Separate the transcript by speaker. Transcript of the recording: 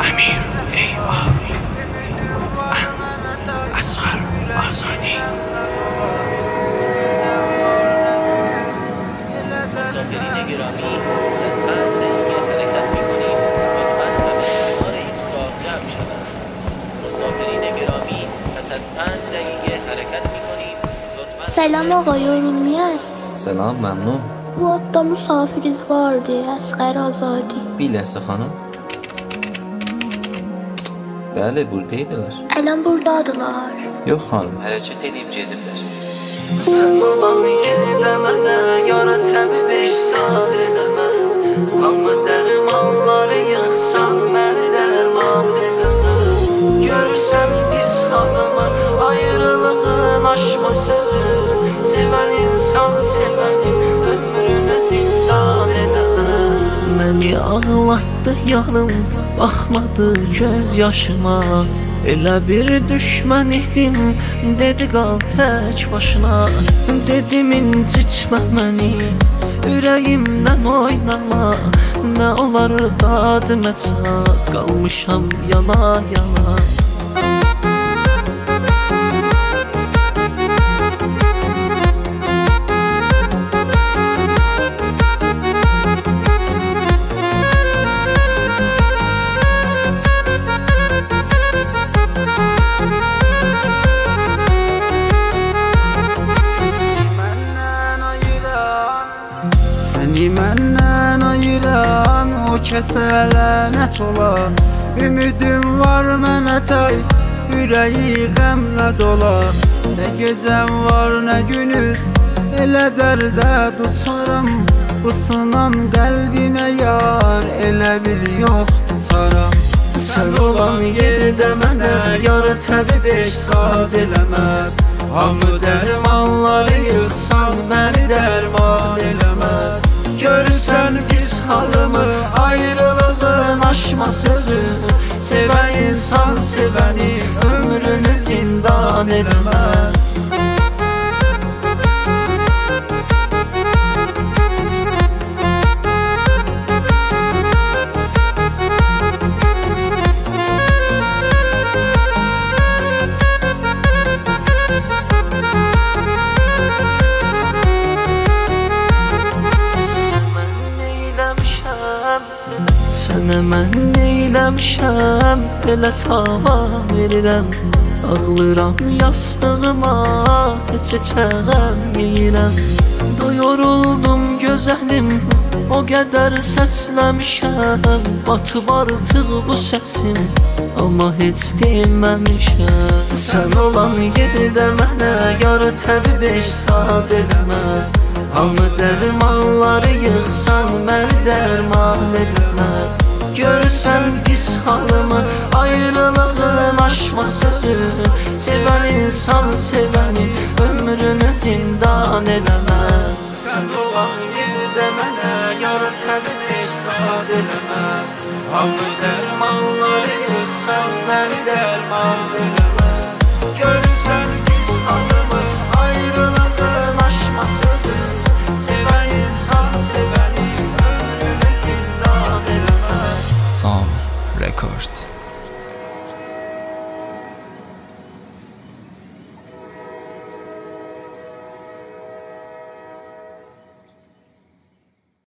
Speaker 1: Əmir, ey abi, Əsğər Azadi.
Speaker 2: مسافرین گرامی پس از 5 دقیقه حرکت می‌کنید لطفاً همه کنار ایستگاه جمع شوند. مسافرین گرامی پس از 5 دقیقه حرکت می‌کنید لطفاً
Speaker 3: Selam ağa, yorulmuyor musun?
Speaker 4: Selam, məmnun.
Speaker 3: Bu adda misafiriz vardı, Əsğər Azadi.
Speaker 4: Biləsə xanım. Bəli, buradaydılar.
Speaker 3: Ələn buradadılar.
Speaker 4: Yox xanım, hərəkət edib gediblər.
Speaker 2: Sen olan yerdə mənə yara təbi 5 saat edəməz. Amma dərmanları yıxsan məni dərman edəməz. Görürsən pis halımı, ayrılığın aşma sözü. Sevən insan sevənin ömrünü zindan edəməz. Məni ağlatdı yanım, baxmadı göz yaşıma. Elə bir düşmən idim, dedi qal tək başına. Dedim incitmə məni, ürəyimdən oynama. Nə olar dadımə çat, qalmışam yana yana.
Speaker 5: Səni məndən ayıran o kəsə lənət ola. Ümidim var mənə tay, ürəyi qəmlə dola. Nə gecəm var, nə günüz, elə dərdə duçaram. Bu sınan qəlbimə yar, elə bil yoxdur çaram.
Speaker 2: Sən olan yerdə mənə yara təbi 5 saat eləməz. Hamı dərmanları yıxsan məni dərman eləməz. Görürsən pis halımı, ayrılığın aşma sözü. Sevən insan sevəni ömrünü zindan eləməz. Sənə mən neyləmişəm, belə tavam verirəm. Ağlıram yastığıma, heç-heçəm yeyirəm. Yoruldum gözəlim, o qədər səsləmişəm. Batıb artıq bu səsim, amma heç deməmişəm. Sən olan yerdə mənə yara təbi 5 saat edəməz. Hamı dərmanları yıxsan məni dərman eləməz. Görürsən pis halımı, ayrılığın aşma sözü. Sevən insan sevəni ömrünü zindan eləməz. Sən olan yerdə mənə yara təbi 5 saat eləməz. Hamı dərmanları yıxsan məni dərman eləməz.